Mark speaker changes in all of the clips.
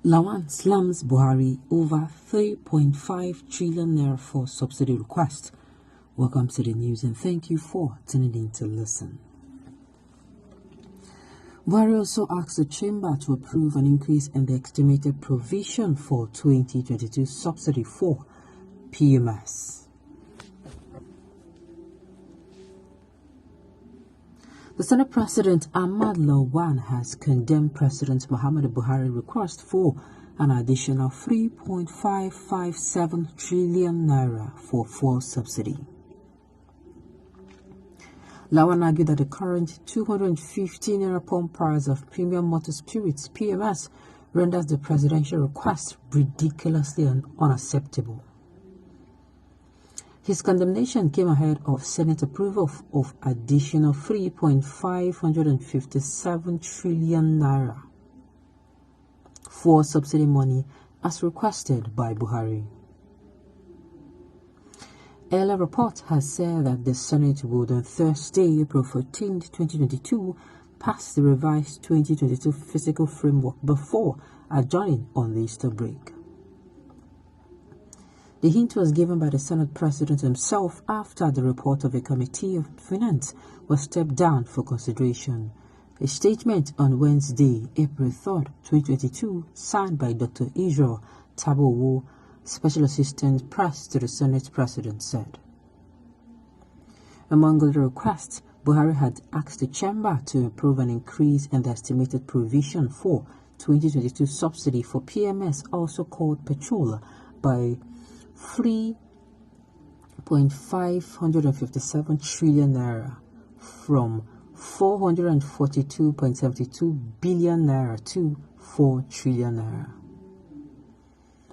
Speaker 1: Lawan slams Buhari over 3.5 trillion naira for subsidy request. Welcome to the news and thank you for tuning in to listen. Buhari also asked the chamber to approve an increase in the estimated provision for 2022 subsidy for PMS. The Senate President Ahmad Lawan has condemned President Muhammadu Buhari's request for an additional 3.557 trillion naira for fuel subsidy. Lawan argued that the current 250 naira pump price of premium motor spirits (PMS) renders the presidential request ridiculously unacceptable. His condemnation came ahead of Senate approval of additional 3.557 trillion naira for subsidy money as requested by Buhari. Earlier report has said that the Senate would on Thursday, April 14, 2022, pass the revised 2022 fiscal framework before adjourning on the Easter break. The hint was given by the Senate President himself after the report of a Committee of Finance was stepped down for consideration. A statement on Wednesday, April 3, 2022, signed by Dr. Israel Tabowo, Special Assistant Press to the Senate President, said. Among other requests, Buhari had asked the chamber to approve an increase in the estimated provision for 2022 subsidy for PMS, also called petrol, by 3.557 trillion naira from 442.72 billion naira to 4 trillion naira.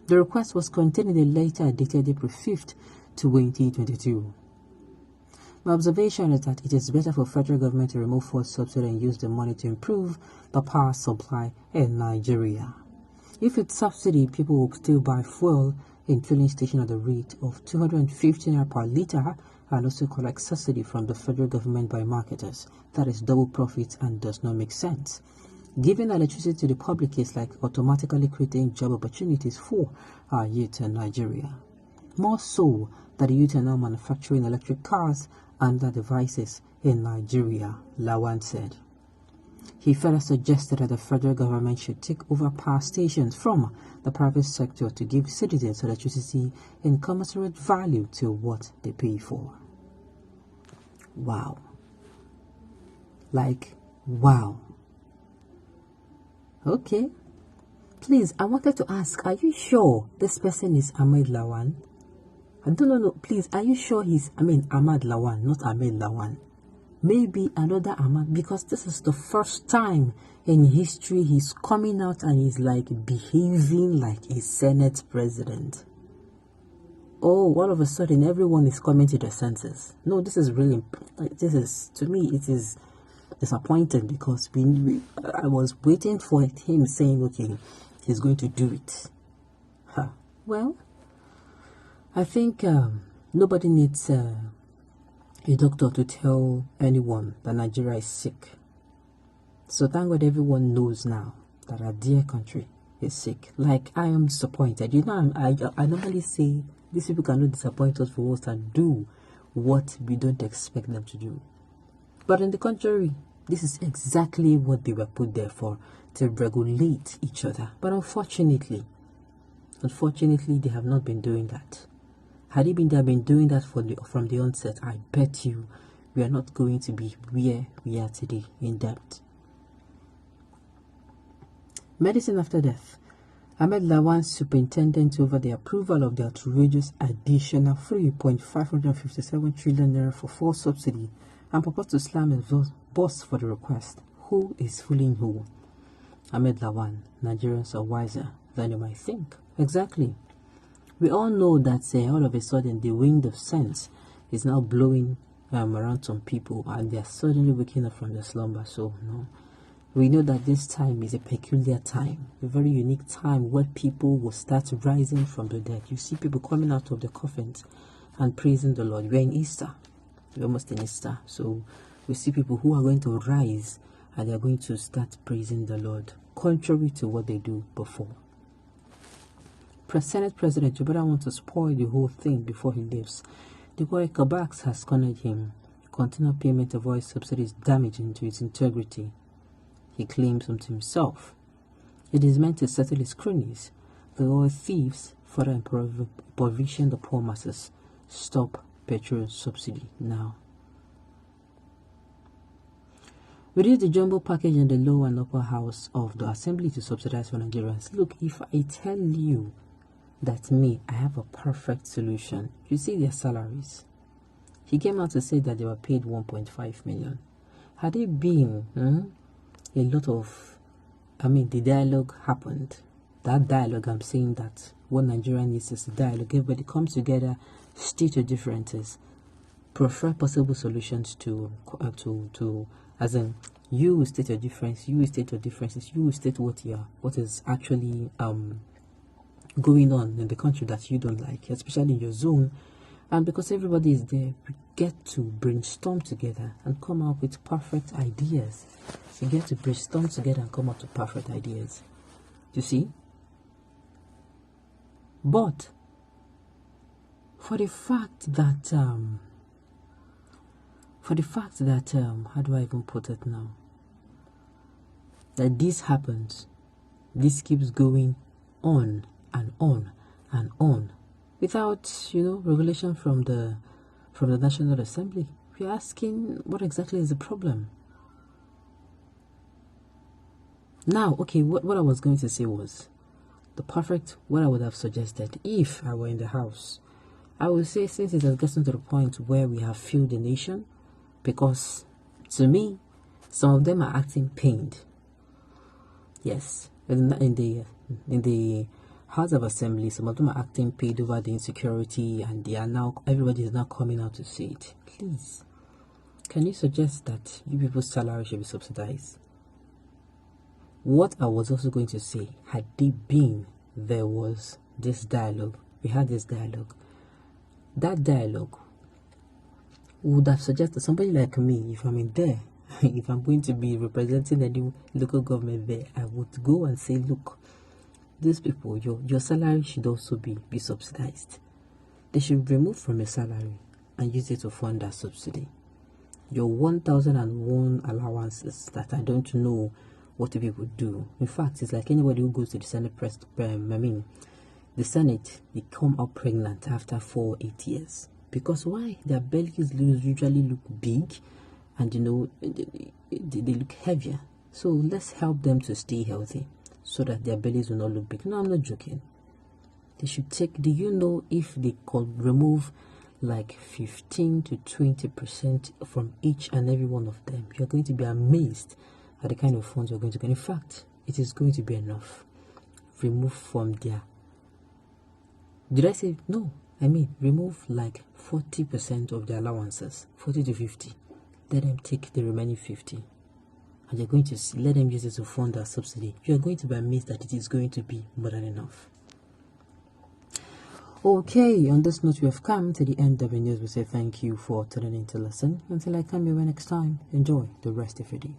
Speaker 1: The request was contained in a letter dated April 5th, 2022. My observation is that it is better for federal government to remove fuel subsidy and use the money to improve the power supply in Nigeria. If it's subsidy, people will still buy fuel in filling station at the rate of 250 naira per litre and also collect subsidy from the federal government by marketers. That is double profit and does not make sense. Giving electricity to the public is like automatically creating job opportunities for our youth in Nigeria. More so that the youth are now manufacturing electric cars and other devices in Nigeria, Lawan said. He further suggested that the federal government should take over power stations from the private sector to give citizens electricity in commensurate value to what they pay for. Wow. Wow. Okay. Please, I wanted to ask, are you sure this person is Ahmed Lawan? No. Please, are you sure Ahmad Lawan, not Ahmed Lawan? Maybe another Ahmad, because this is the first time in history he's coming out and he's behaving like a Senate president. Oh, all of a sudden everyone is coming to their senses. No, this is really, to me, it is disappointing because I was waiting for him saying, okay, he's going to do it. Well, I think nobody needs a doctor to tell anyone that Nigeria is sick. So thank God everyone knows now that our dear country is sick. I am disappointed. I normally say these people cannot disappoint us for us and do what we don't expect them to do. But on the contrary, this is exactly what they were put there for, to regulate each other. But unfortunately, they have not been doing that. Had they been doing that from the onset, I bet you we are not going to be where we are today in debt. Medicine after death. Ahmed Lawan, superintendent over the approval of the outrageous additional 3.557 trillion naira for fuel subsidy, and proposed to slam his boss for the request. Who is fooling who? Ahmed Lawan. Nigerians are wiser than you might think. Exactly. We all know that all of a sudden the wind of sense is now blowing around some people and they are suddenly waking up from their slumber. So, no, we know that this time is a peculiar time, a very unique time where people will start rising from the dead. You see people coming out of the coffins and praising the Lord. We're in Easter. We're almost in Easter. So we see people who are going to rise and they're going to start praising the Lord, contrary to what they do before. Senate President, you better want to spoil the whole thing before he leaves. The boy Kabaks has cornered him. Continual payment of oil subsidies damaging to its integrity. He claims unto himself. It is meant to settle his cronies. The oil thieves further impoverishing the poor masses. Stop petrol subsidy now. Reduce the jumbo package in the lower and upper house of the assembly to subsidize for Nigerians. Look, if I tell you that I have a perfect solution. You see their salaries. He came out to say that they were paid 1.5 million. Had it been a lot of, the dialogue happened. That dialogue, I'm saying that what Nigeria needs is a dialogue. Everybody comes together, state your differences, prefer possible solutions to as in, you will state your difference, you will state your differences, you will state what is actually going on in the country that you don't like, especially in your zone. And because everybody is there, we get to brainstorm together and come up with perfect ideas. You get to brainstorm together and come up with perfect ideas. You see? But for the fact that how do I even put it now? That this happens, this keeps going on and on and on without regulation from the National Assembly. We're asking, what exactly is the problem? Now, okay, what I was going to say was what I would have suggested if I were in the house. I would say, since it has gotten to the point where we have failed the nation, because to me, some of them are acting pained. Yes, in the House of Assembly, some of them are acting paid over the insecurity, and everybody is now coming out to say it. Please, can you suggest that you people's salary should be subsidized? What I was also going to say, had there was this dialogue, we had this dialogue, that dialogue would have suggested somebody like me, if I'm in there, if I'm going to be representing the new local government there, I would go and say, look, these people, your salary should also be subsidized. They should remove from your salary and use it to fund that subsidy. Your 1001 allowances that I don't know what the people do. In fact, it's like anybody who goes to the Senate the Senate, they come out pregnant after 4 or 8 years. Because why? Their bellies usually look big, and they look heavier. So let's help them to stay healthy so that their bellies will not look big. No, I'm not joking. They should take, do you know if they could remove like 15 to 20% from each and every one of them? You're going to be amazed at the kind of funds you're going to get. In fact, it is going to be enough. Remove from their, did I say no? Remove like 40% of the allowances, 40 to 50. Let them take the remaining 50. And you're going to see, let them use it to fund that subsidy. You're going to be amazed that it is going to be more than enough. Okay, on this note, we have come to the end of the news. We say thank you for tuning in to listen. Until I come here next time, enjoy the rest of your day.